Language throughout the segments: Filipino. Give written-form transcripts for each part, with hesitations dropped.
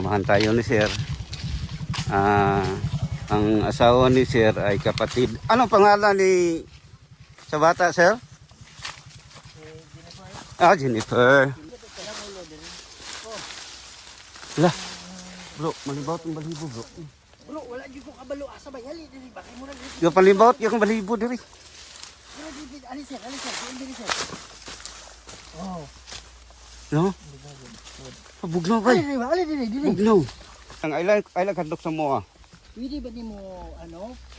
Samahan tayo ni Sir. Ang asawa ni Sir ay kapatid. Anong pangalan ni sa bata, Sir? Jennifer. Lah, bro, malibot ang balibo, bro. Bro, wala dito ko kabalo asa ba yali diri bakay mo ra diri. Yung palibot, yung balibo diri. Ali sir, diri sir. Oh. No? Bugnaw kay. Ali diri. Bugnaw. Ang I like hadlok sa moa. Pwede ba nimo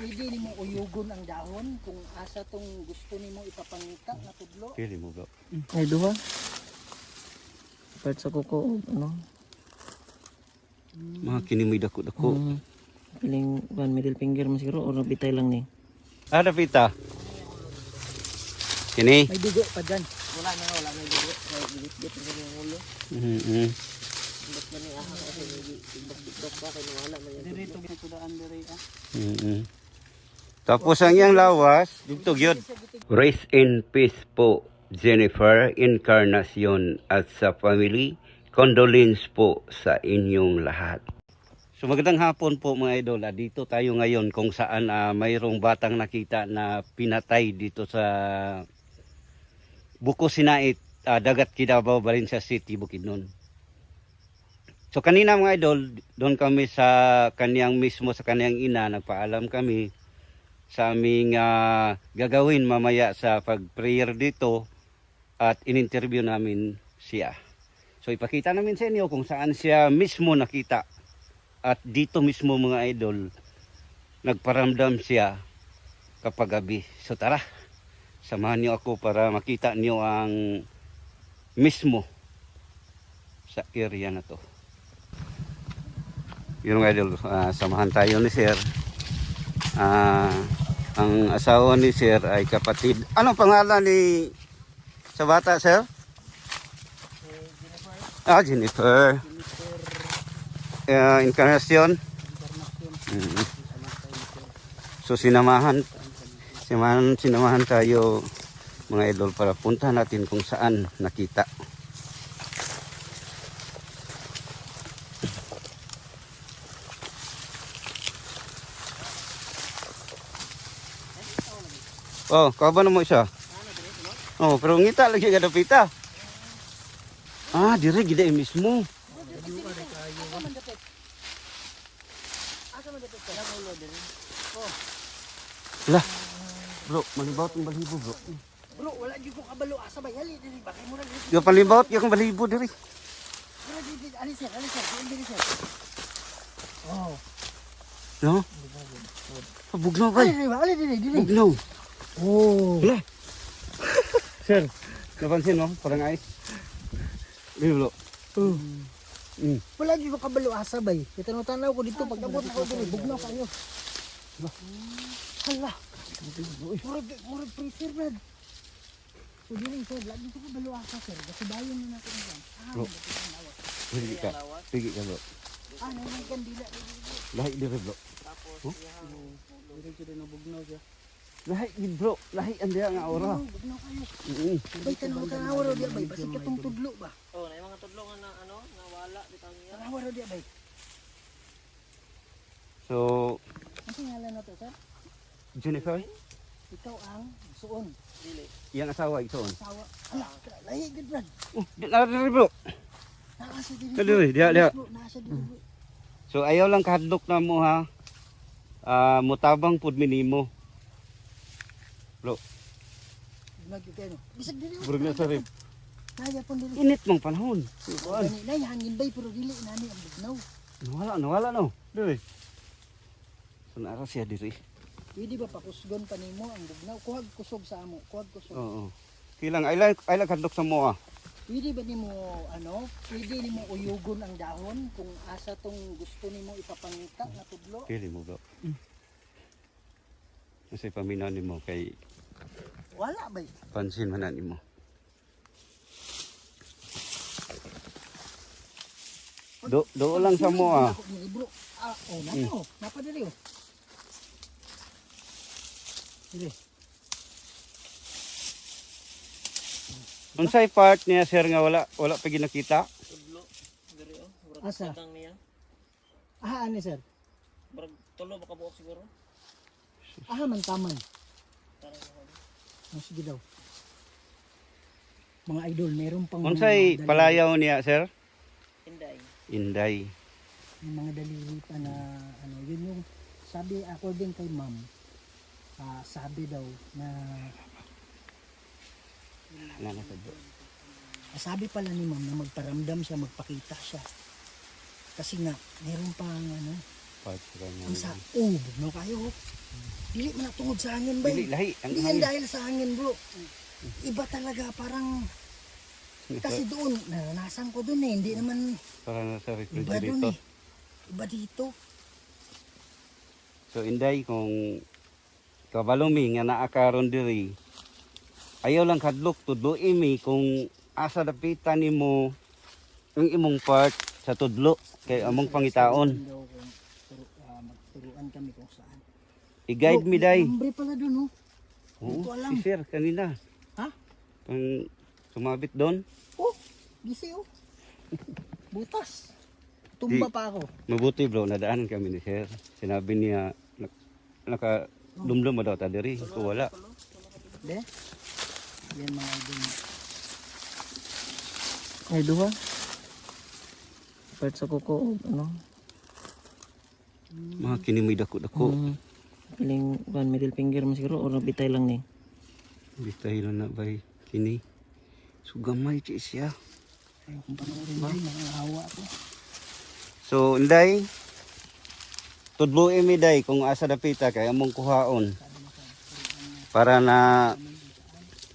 pwede nimo uyugon ang dahon kung asa tong gusto nimo ipapangita na tudlo? Pili mo, bro. Ay duha. Part sa kuko, Mga kinimoy dako-dako. Piling one middle finger mo siguro or bitay lang ni. Pita. Kini. May dugo pa dyan. Wala may dugo. Git yung ulo. Ba't ba ni aha kasi ibag-dikdok ba kay wala may dirito gitudaan diri Tapos ang iyang lawas, dito gyud. Rest in peace po, Jennifer Encarnacion at sa family. Condolence po sa inyong lahat. So magandang hapon po mga idol. Dito tayo ngayon kung saan mayroong batang nakita na pinatay dito sa Buko Sinait, Dagat Kidabaw, Valencia City, Bukidnon. So kanina mga idol, doon kami sa kaniyang mismo, sa kaniyang ina, nagpaalam kami sa aming gagawin mamaya sa pag-prayer dito at in-interview namin siya. So ipakita namin sa inyo kung saan siya mismo nakita. At dito mismo mga idol, nagparamdam siya kapag gabi. So tara, samahan niyo ako para makita niyo ang mismo sa area na to. Yun mga idol, samahan tayo ni Sir. Ang asawa ni Sir ay kapatid. Anong pangalan ni sa bata, Sir? Jennifer. Encarnacion. So sinamahan tayo mga idol para punta natin kung saan nakita. Oh, kaban mo siya. Oh, pero ngita lagi kada pita. Dire gid mismo. Lah, bro, malibot ang balibo, bro. Bro, wala dito ko kabalo asa ba yali diri bakay mo ra diri. Yung palibot, yung balibo diri. Ali sir, diri sir. Oh. No? Bugnaw kay. Ali diri. Bugnaw. Oh. Lah. Sir, napansin mo? Parang ice. Dili, bro. Wala dito ko kabalo asa ba. Kitanaw ko dito pag abot ako diri bugnaw kayo. Hala. Murag prefer na. So dili sir, wala dito ko kabalo asa sir. Kasi bayon na natin yan. Bro. Pigi ka, bro. Nanay kandila. Lahi diri, bro. Tapos diri na bugnaw siya. Lahi gid, bro. Lahi ang diha nga aura. Bugnaw kayo. Bay tanaw raw diya bay. Basi katong tudlo ba? Oh, na mga tudlo nga na nawala bitaw niya. Tanaw raw diya bay. So, Ang pangalan na to sir? Jennifer, Ikaw ang suon. Dili. yang asawa ito. Sawa. Hala, lahi gid brad. Di na diri, bro. Naasa diri. Kadiri, diha. Naasa diri. So ayaw lang kahadlok na mo ha. Mutabang pud minimo. Bro, Nagkano. Bisag diri. burog na sa rib. Naya pon diri. Init mong panahon. Nay hangin bay pero dili nani ang bugnaw. Nawala no. Diri. So nara siya diri. Pwede ba pakusgon pa nimo ang bugnaw? Kuhag kusog sa amo. Kuhag kusog. Oo. Kilang I like hadlok sa mo ha. Pwede ba nimo pwede nimo uyugon ang dahon kung asa tong gusto nimo ipapangita na tudlo? Pili mo, bro. Kasi paminan nimo kay Wala bay. pansin man na nimo. Do lang sa mo ah. Bro. Nato. Napadali oh. Dili. Unsay part niya sir nga wala pa ginakita? Tudlo. Diri oh. Asa? Tang niya. Ano sir? Barag tulo baka buok siguro. Man taman. Parang ako. Sige daw. Mga idol, meron pang Unsay mga palayaw niya, sir? Inday. Inday. yung mga daliri pa na ano, yun yung sabi according kay ma'am, sabi daw na sabi pala ni ma'am na magparamdam siya, magpakita siya. Kasi nga, meron pang ano, ang sa no kayo. Dili man na tungod sa hangin ba? Dili lahi ang Hindi yan dahil sa hangin bro. Iba talaga, parang kasi doon, naranasan ko doon eh. Hindi naman para sa iba doon refrigerator. eh. Iba dito. So Inday, kung kabalumi nga naa karon diri, ayaw lang kadlok tudlo imi kung asa dapitan nimo ang imong part sa tudlo kay among pangitaon. Daw kung magturuan kami kung saan. I-guide me day. Hombre pala doon oh. Hindi ko Oo, alam. si sir kanina. Ha? Pang sumabit doon. Oh, gisi oh. Butas. Tumba Di- pa ako. Mabuti bro, nadaanan kami ni sir. Sinabi niya naka dumdum mo daw ta diri. Ko wala. De? Yan mga idol. Ay duha. Part sa kuko ano. Mga kinimoy dako-dako. Piling ban middle finger mo siguro or bitay lang ni. Bitay lang na bay kini. Sugamay ti siya. Ayaw kong panoorin ba? Nangahawa ako. So Inday, tudlo imi day kung asa dapita kay among kuhaon. Para na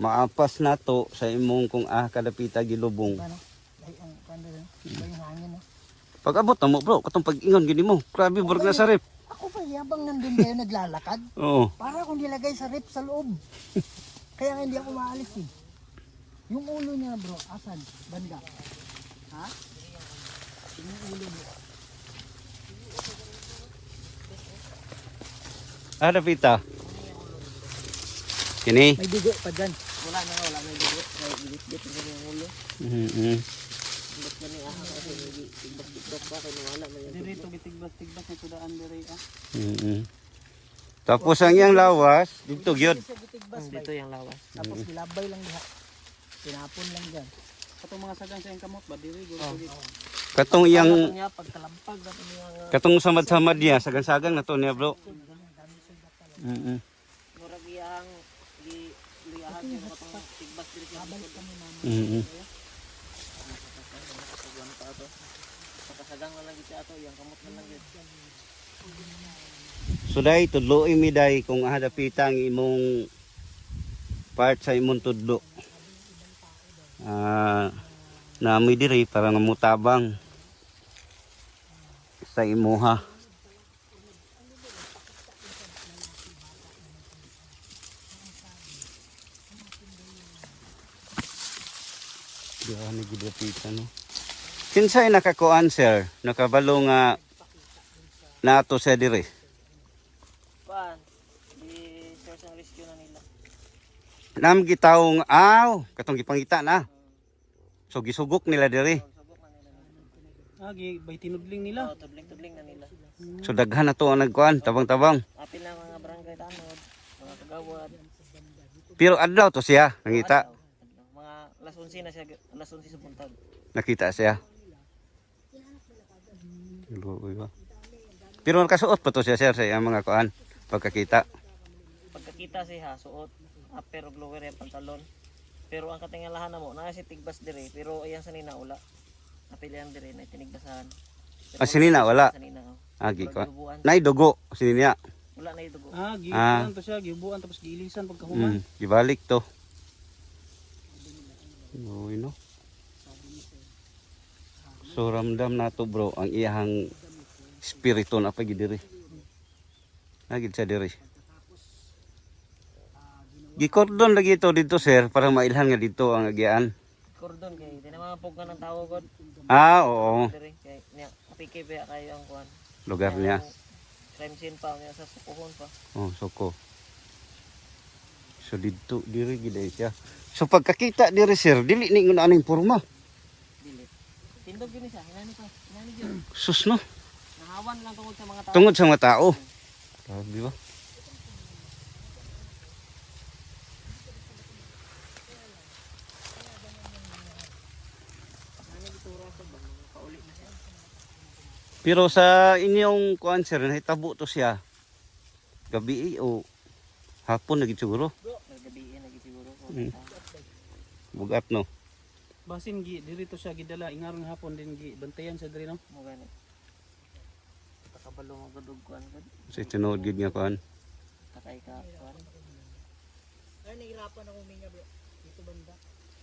maapas nato sa imong kung kadapita gilubong. Ano? Ay, ang kanda doon. Iba yung hangin oh. Pag abot na mo bro, katong pag-ingon gini mo. Grabe burg na sa rep. Ako pa yabang nandun kayo naglalakad. Oo. Para akong nilagay sa rep sa loob. Kaya nga hindi ako maalis eh. Yung ulo niya bro, asan? Banda. Ha? Yung ulo mo. Dapita. Kini. May dugo pa dyan. Wala na wala may dugo. May gilip-gilip na yung ulo. Mhm. Ba't man ni aha kasi tigbak-tigbak ba kay wala man yung Diri to gitigbas-tigbas na tudaan diri ah. Mhm. Tapos ang iyang lawas dito gyud. Siya gitigbas ba? dito yung lawas. Tapos nilabay lang diha. Tinapon lang dyan. Katong mga sagang sa iyang kamot ba diri go dito. Katong iyang Niya pagkalampag na yung katong samad-samad niya sagang-sagang na to niya bro. Mhm. murag iyang liyahan yung katong tigbas diri sa Babalik kami mama. Mhm. pagwan pa to. Pagkasagang na lang gid ato yung kamot na lang gid. So day tudlo imi day kung dapita ang imong part sa imong tudlo. Naamoy diri para nga mutabang sa imuha. Diyan ni gidapita no. Kinsay nakakuan sir, nakabalo nga nato sa diri. Paan? Di search and rescue na nila. Nam gitawong katong gipangita na. So gisugok nila diri. Subok na nila. Gi bay tinudling nila. Tudling-tudling na nila. So daghan na to ang nagkuan, tabang-tabang. Apil na mga barangay tanod, mga kagawad. Pero adlaw to siya, nangita, Mga alas 11 na siya, alas 11 sa buntag. nakita siya. Luoy ba? Pero nakasuot pa to siya sir sa iyang mga kuan pagkakita. Pagkakita siya, suot, upper ug lower yung pantalon. Pero ang katingalahan na mo, na si tigbas dire, pero ayan sa nina ula. Apilihan dire na tinigbasahan. Sinina wala. Sa nina, oh. Agi ko. Gibubuan. Nay dugo siniya. Wala na yung dugo. Gibuan to siya, gibuan tapos giilisan pagkahuman. Gibalik to. Uy no. So ramdam na to bro ang iyang spirito na pagi diri. Nagid sa diri. Gikordon lagi to dito sir para mailhan nga dito ang agian. Cordon kay, di na mga pog ng tao god. Oo. Dire kay niya, apike ba kayo ang kuan. Lugar niya. Crime scene pa niya sa sukuhon pa. Oh, soko. So dito diri gid siya. So pagkakita diri sir, dili ni ngun aning porma. Dili. Tindog gini siya, inani pa. Inani gyud. Sus no. Nahawa Awan lang tungkol sa mga tao. Tungod sa mga tao. Grabe ba? Ano itura sa bang mga kauli na siya. Pero sa inyong kuan sir, nahitabo to siya. Gabi o hapon na gid siguro. Naggabiin lagi siguro ko. Mm. Bugat no. Basin gi diri to siya gidala ingarong hapon din gi bantayan sa diri no. Mo gani. Takabalo mo gadug kuan gud. Sa tinuod gid nga kuan. Takay ka kuan. Ay, nahirapan ako huminga bro. Dito banda.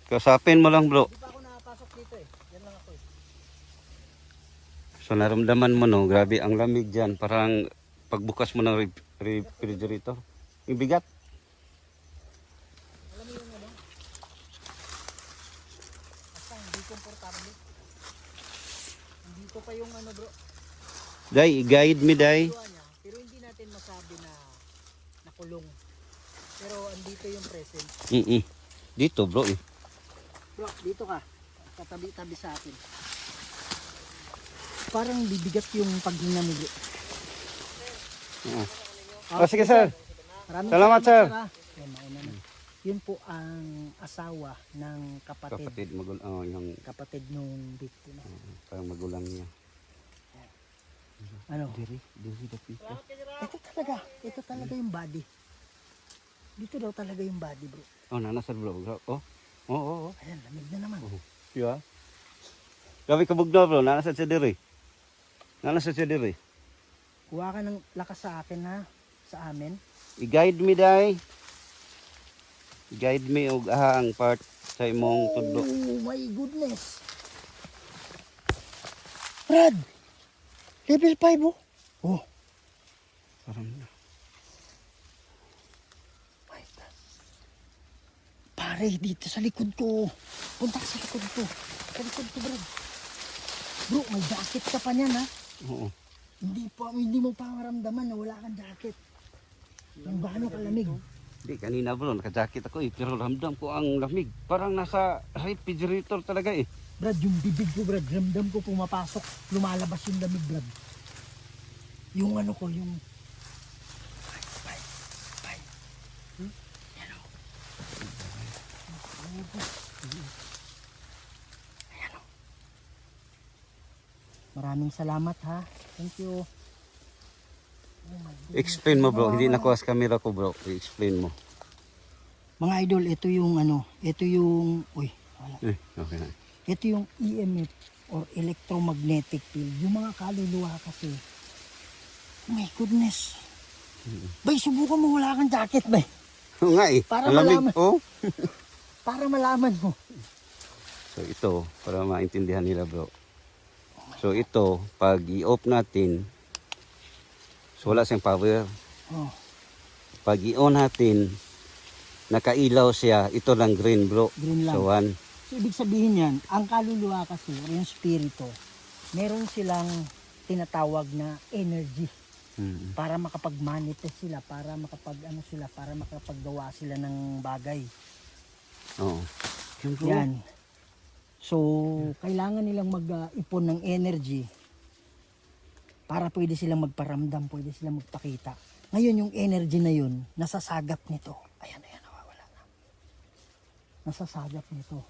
Kasapin mo lang bro. Hindi pa ako nakapasok dito eh. Yan lang ako eh. So naramdaman mo no, grabe ang lamig diyan, parang pagbukas mo ng refrigerator. Yung bigat. Alam mo yung ano? Basta hindi komportable. Dito pa yung ano bro. Day, guide me day. Tuwa niya, pero hindi natin masabi na nakulong. Pero andito yung present. Dito bro eh. Bro, dito ka. Katabi-tabi sa akin. Parang bibigat yung paghinga mo bro. Oh, sige sir. Maraming Salamat, sir. ah. Yan, mauna na. Yun po ang asawa ng kapatid. Kapatid yung Kapatid nung biktima. parang magulang niya. Ano? Diri dapita. Ito talaga yung body. Dito daw talaga yung body bro. Oh, nanasad bro. Oh. Oh. Ayan, lamig na naman. Yeah. Grabe kabugno bro, nanasad sa diri. Nanasad sa diri. Kuha ka ng lakas sa akin ha. Sa amin. I-guide me day. I-guide me og aha ang part sa imong tudlo. Oh my goodness. Brad! Level 5 oh. Oh. Parang My God. Pare, dito sa likod ko. Punta ka sa likod ko. Sa likod ko, Brad. Bro, may jacket ka pa niyan ha. oo. Hindi mo pa maramdaman na wala kang jacket. Yung gaano kalamig. Di kanina bro, naka-jacket ako eh, pero ramdam ko ang lamig. Parang nasa refrigerator talaga eh. Brad, yung bibig ko, Brad, ramdam ko pumapasok, lumalabas yung lamig, Brad. Yung ano ko, yung... Bye. Yan o. Ayan o. Maraming salamat ha. Thank you. Oh my goodness. Explain mo bro, hindi nakuha sa camera ko bro. I-explain mo. Mga idol, ito yung ano, ito yung... Uy, wala. Okay na. Ito yung EMF or electromagnetic field. Yung mga kaluluwa kasi, oh my goodness. Bay, subukan mo wala kang jacket, bay. Oo nga eh, Para ang lamig. malaman. Oh. Para malaman mo. So ito, para maintindihan nila bro. So ito, pag i-off natin, so wala siyang power. Oh, Pag i-on natin, nakailaw siya, ito lang green bro. green lang. So one. So, ibig sabihin yan, ang kaluluwa kasi, or yung spirito, meron silang tinatawag na energy para makapag-manifest sila, para makapaggawa sila ng bagay. Oo. Yan bro. Yan. So, kailangan nilang mag-ipon ng energy para pwede silang magparamdam, pwede silang magpakita. Ngayon, yung energy na yun, nasasagap nito. Ayan, nawawala na. Nasasagap nito.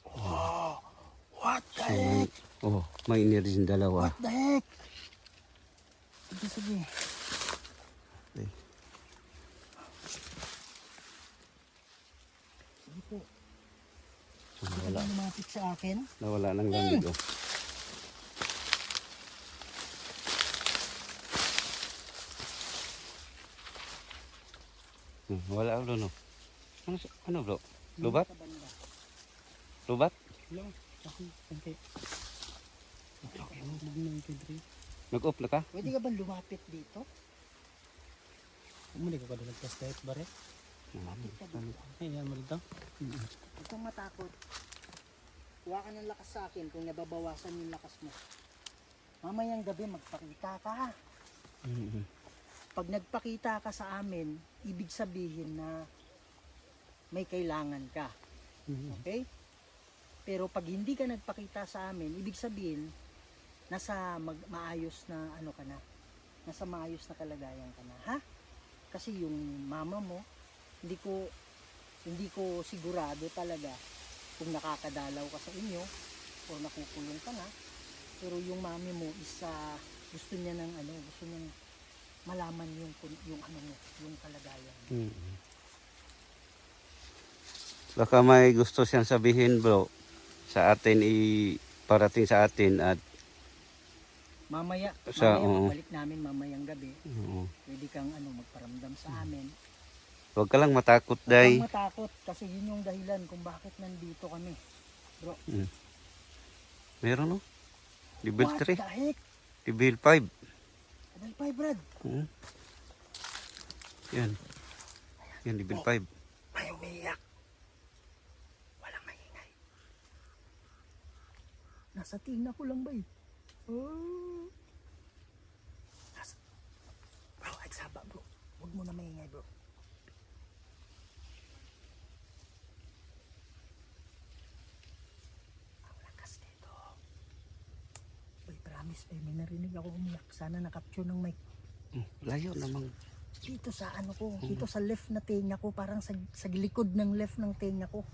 Oh, what the So, heck? may energy yung dalawa. What the heck? Sige. Okay. Sige po. So, Hindi ka lumapit sa akin. nawala ng lamig oh. Wala bro no. Ano bro? Lubat? Sa banda. Lubat? Hello. Kasi sangke. Okay, mo nang kidri. Nag-off na ka? Pwede ka ba lumapit dito? Muli ko kada nagtest kahit bare. Lumapit ka dito. Ay, yan mo dito. Huwag kang matakot. Kuha ka ng lakas sa akin kung nababawasan yung lakas mo. Mamayang gabi magpakita ka ha. Pag nagpakita ka sa amin, ibig sabihin na may kailangan ka. Okay? Pero pag hindi ka nagpakita sa amin, ibig sabihin nasa maayos na ano ka na. Nasa maayos na kalagayan ka na, ha? Kasi yung mama mo, hindi ko sigurado talaga kung nakakadalaw ka sa inyo o nakukulong ka na. Pero yung mami mo is gusto niya malaman yung ano mo, yung kalagayan. Baka may gusto siyang sabihin bro sa atin, parating sa atin at Mamaya oo. pagbalik namin mamayang gabi, oo. pwede kang magparamdam sa amin. Huwag ka lang matakot, Huwag day. kang matakot kasi yun yung dahilan kung bakit nandito kami. Bro, Meron no? Level what 3, the heck? level 5. Level 5, Brad. Yan. Yan, level 5. May umiiyak. Walang maingay. Nasa tina ko lang ba eh. Oh. Bro, agsaba bro. Huwag mo na maingay bro. Ang lakas dito. Boy, promise boy, may narinig ako umiyak. Sana na-capture ng mic. Layo namang. Dito sa ano ko, dito sa left na tenga ko, parang sa likod ng left ng tenga ko.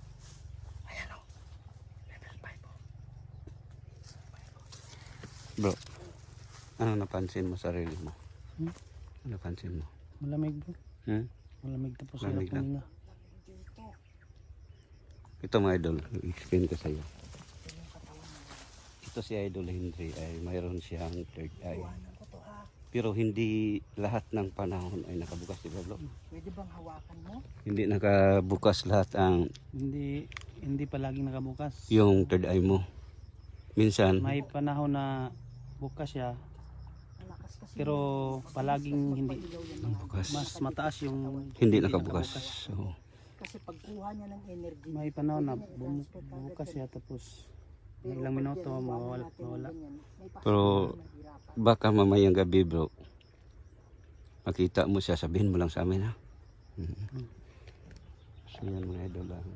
Ayan o. Level 5 o. Bro, ano napansin mo sarili mo? Ano napansin mo? Malamig bro. Malamig tapos hirap Malamig lang. huminga. Ito mga idol, explain ko sa iyo. Ito si Idol Henry ay mayroon siyang third eye. Iwanan ko to ha. Pero hindi lahat ng panahon ay nakabukas, di ba bro? Pwede bang hawakan mo? Hindi nakabukas lahat ang Hindi palaging nakabukas. yung third eye mo. Minsan, May panahon na bukas siya, Ang lakas kasi. pero palaging hindi. Ilaw yan mga bukas. Mas mataas yung Hindi nakabukas. So, kasi pagkuha niya ng energy. May panahon na pwede niya i-transfer kagad bukas yan. siya tapos Pero ilang pag minuto yan, mawala. iwanan natin yung ganyan, may Pero, possibility na mahirapan. baka mamayang gabi bro, makita mo siya, sabihin mo lang sa amin ha. So yan mga idol lang.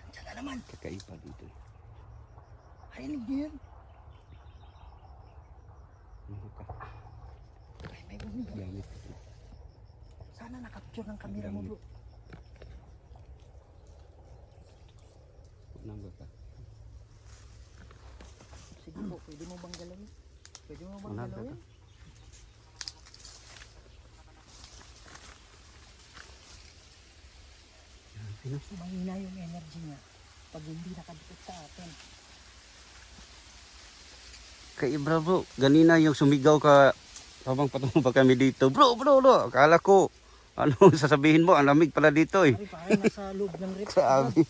Diyan na naman. Kakaiba dito. Harinig niyo yun. Ano ka? Ay, may bumili. Gamit. Sana nakapture ng camera mo bro. Nang ka? Sige po, pwede mo bang galawin? Pwede mo bang Unang galawin? Mahina yung energy niya pag hindi nakadikit sa atin. Kaibra bro, ganina yung sumigaw ka habang patungo pa kami dito. Bro, akala ko, ano sasabihin mo, ang lamig pala dito eh. Pare, parang nasa loob ng rip. Sabi.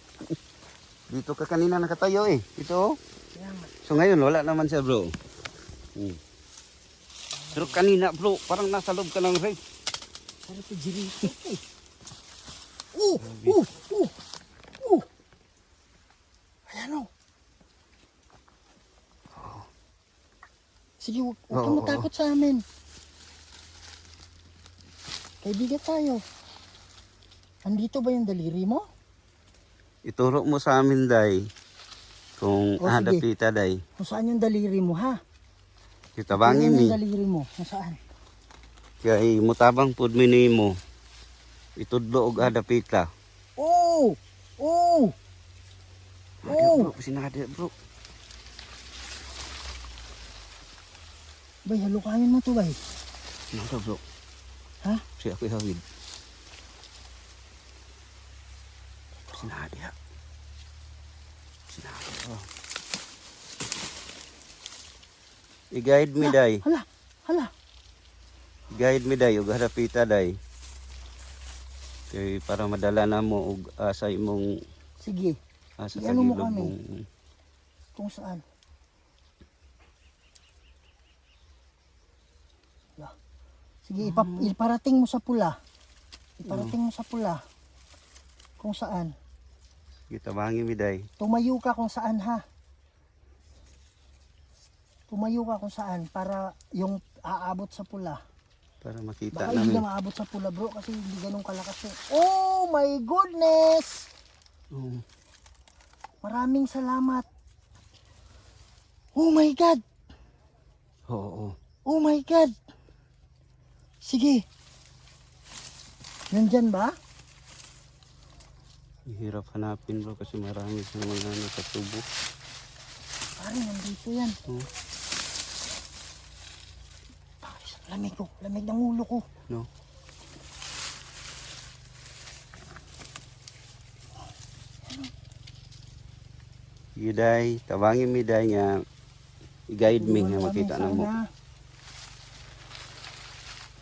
Dito ka kanina nakatayo eh. Ito. Kaya nga. So ngayon wala naman siya bro. Pero kanina bro, parang nasa loob ka ng rave. Pero ito jirito eh. Ayan o. Sige, huwag kang matakot sa amin. Kaibigan tayo. Andito ba yung daliri mo? Ituro mo sa amin day. Kung O, hadap sige. kita day. Kung saan yung daliri mo ha? Kitabangin Yung ni. daliri mo. Kung saan? Kaya mutabang pud mi mo. Itudlo og hadap kita. Oh! Oh! Bro, sinada bro. Bay, halukanin mo to bay. Nada bro. Ha? Siya ako ihawid. Sinada. Sinada bro. I-guide me day. Hala. Guide me day ug hadapita day. Kay para madala na mo og asa imong Sige, asa Iano mo gilid kami? mong kung saan. Hala. Sige, iparating mo sa pula. Iparating mo sa pula. Kung saan. gitabangin mi day. Tumayo ka kung saan ha. Tumayo ka kung saan para yung aabot sa pula. Para makita Baka hindi namin. na maabot sa pula bro kasi hindi ganun kalakas eh. Oh my goodness! Oo. Maraming salamat. Oh my God! Oo. Oh my God! Sige. Nandyan ba? Hirap hanapin bro kasi marami sa mga sa tubo. Pare, nandito yan. Oh, Pare, lamig ko. Lamig ng ulo ko. no. Sige day, tabangin mi day nga i-guide me nga makita na mo.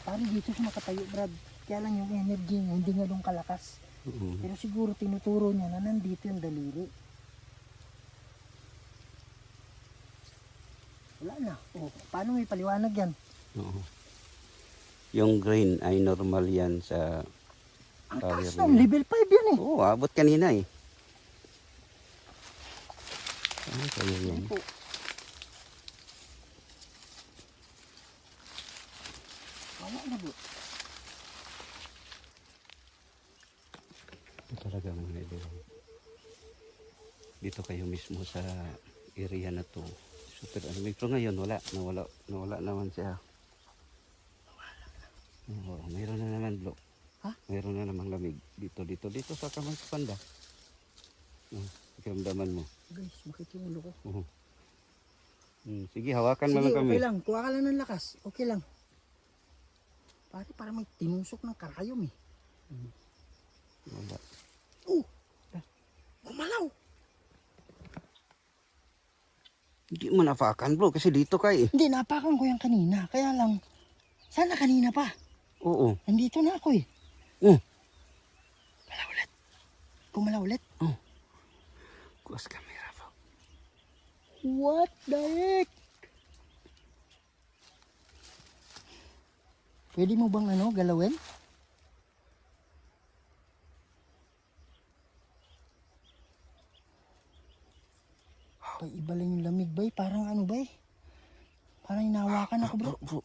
Pare, dito siya nakatayo, Brad. Kaya lang yung energy niya, hindi nga doon kalakas. Oo. Pero siguro tinuturo niya na nandito yung daliri. Wala na. Oh, paano may paliwanag yan? Oo. Yung green ay normal yan sa Ang Power taas niya. nun, level 5 yan eh. Oo, abot kanina eh. Ano kaya yan? Po. Wala na bro. Ito talaga mga idol. Dito kayo mismo sa area na to. Super ano, pero ngayon nawala naman siya. Oo, mayroon na naman bro. Ha? Mayroon na namang lamig. Dito sa kamay sa panda. Kiramdaman mo. Guys, makikiulo ko. Oo. Sige, hawakan mo Sige, lang kami. okay lang. Kuha ka lang ng lakas. Okay lang. Pare, para may tinusok ng karayom eh. Wala. Oh! Gumalaw! Hindi mo napakan bro kasi dito ka eh. Hindi, napakan ko yan kanina. Kaya lang, sana kanina pa. Oo. Nandito na ako eh. Oh. Gumalaw ulit. Gumalaw ulit. Kuas camera bro. What the heck? Pwede mo bang galawin? Bay, iba lang yung lamig bay. Parang bay. Parang hinawakan ako bro. Bro.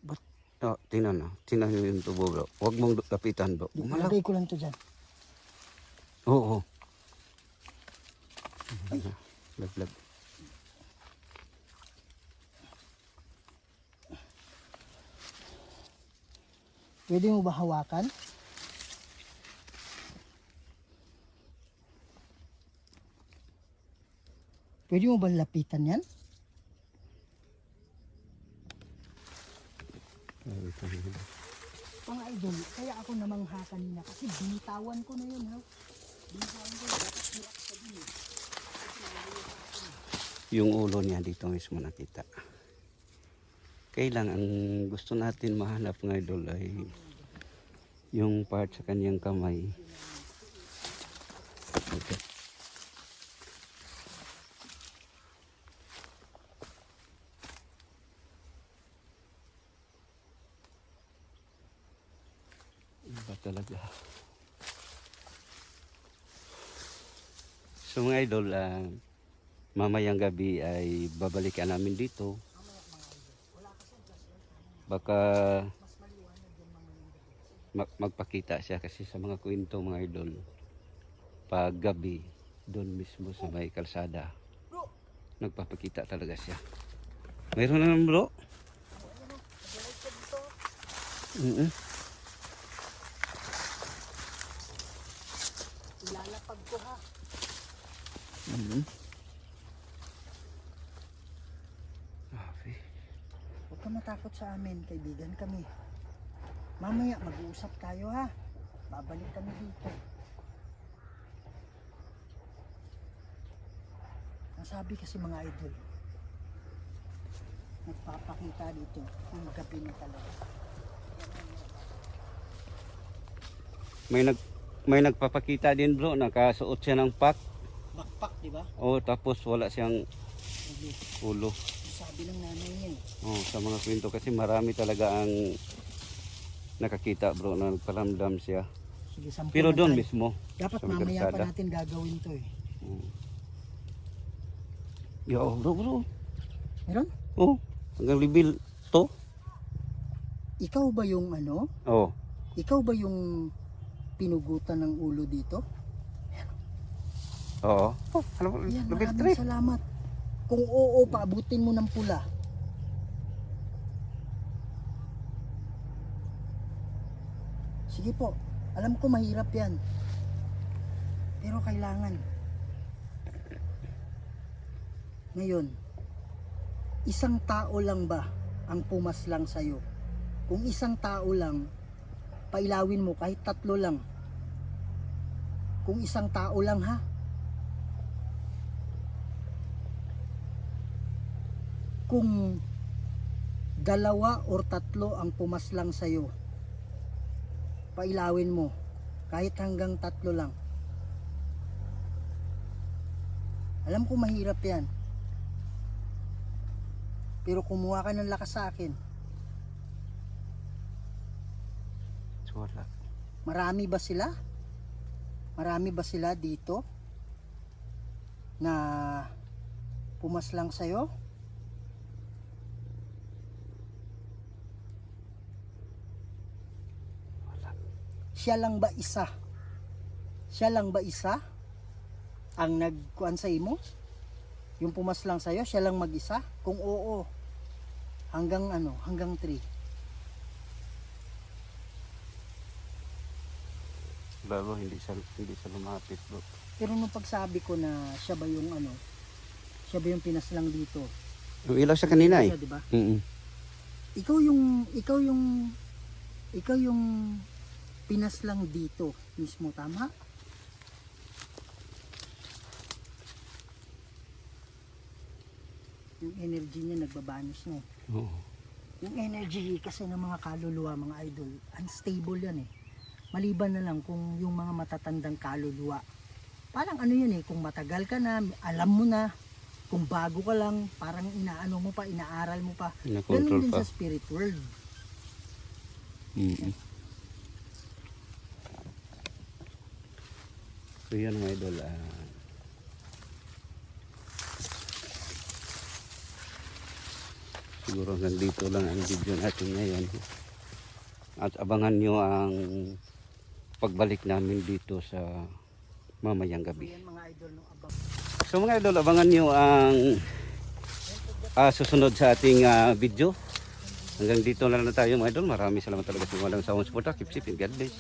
Ba't? Oh, tingnan na. Tingnan nyo yung tubo bro. Huwag mong kapitan bro. Gumalaw. Ilagay ko lang to dyan. Oo. Laglag. Pwede mo ba hawakan? Pwede mo ba lapitan yan? Mga idol, kaya ako namangha kanina kasi binitawan ko na yun ha. Binitawan ko, dapat hirap sa din eh. Yung ulo niya dito mismo nakita. Kailang ang gusto natin mahanap ng idol ay yung part sa kanyang kamay. Okay. Iba talaga. So mga idol, mamayang gabi ay babalikan namin dito. Baka magpakita siya kasi sa mga kwento mga idol. Pag gabi, doon mismo sa may kalsada, nagpapakita talaga siya. Mayroon na naman bro? Ilalapag ko ha. Huwag ka matakot sa amin, kaibigan kami. Mamaya mag-uusap tayo ha. Babalik kami dito. Ang sabi kasi mga idol, nagpapakita dito kung gabi na talaga. May nagpapakita din bro, nakasuot siya ng pack. Backpack, di ba? Oh, tapos wala siyang ulo. Sabi ng nanay niya eh. Oh, sa mga kwento kasi marami talaga ang nakakita bro na nagparamdam siya. Sige, sampu Pero na doon tayo. mismo. Dapat sa may mamaya pa kalsada. natin gagawin to eh. Yo, bro. Meron? Oh, hanggang level to. Ikaw ba yung Oh, Ikaw ba yung pinugutan ng ulo dito? oo. Oh, ano, Ayan, level maraming 3. salamat. Kung oo, paabutin mo ng pula. Sige po, alam ko mahirap yan. Pero kailangan. Ngayon, isang tao lang ba ang pumaslang sa'yo? Kung isang tao lang, pailawin mo kahit 3 lang. Kung isang tao lang ha. Kung 2 or 3 ang pumaslang sa'yo, pailawin mo kahit hanggang 3 lang. Alam ko mahirap yan. Pero kumuha ka ng lakas sa akin. Wala. Marami ba sila? Marami ba sila dito na pumaslang sa'yo? Wala. Siya lang ba isa? Siya lang ba isa ang nagkuan sa imo? Yung pumaslang sa'yo, siya lang mag-isa? Kung oo, hanggang ano, hanggang 3. Bago hindi sa lumapit, bro. Pero nung pagsabi ko na siya ba yung ano, siya ba yung pinaslang dito? Yung ilaw sa kanina eh. Siya, di ba? Ikaw yung pinaslang dito mismo, tama? Yung energy niya nagbabanis na eh. Oo. Yung energy kasi ng mga kaluluwa, mga idol, unstable yan eh. Maliban na lang kung yung mga matatandang kaluluwa. Parang ano yan eh, kung matagal ka na, alam mo na, kung bago ka lang, parang inaano mo pa, inaaral mo pa. Ina-control Ganun din pa. sa spirit world. So yan mga idol. Siguro hanggang dito lang ang video natin ngayon. At abangan nyo ang pagbalik namin dito sa mamayang So gabi. yan mga idol, no, abang. So mga idol, abangan nyo ang susunod sa ating video. Hanggang dito na lang tayo mga idol. Maraming salamat talaga sa mga sa support. Keep safe and God bless.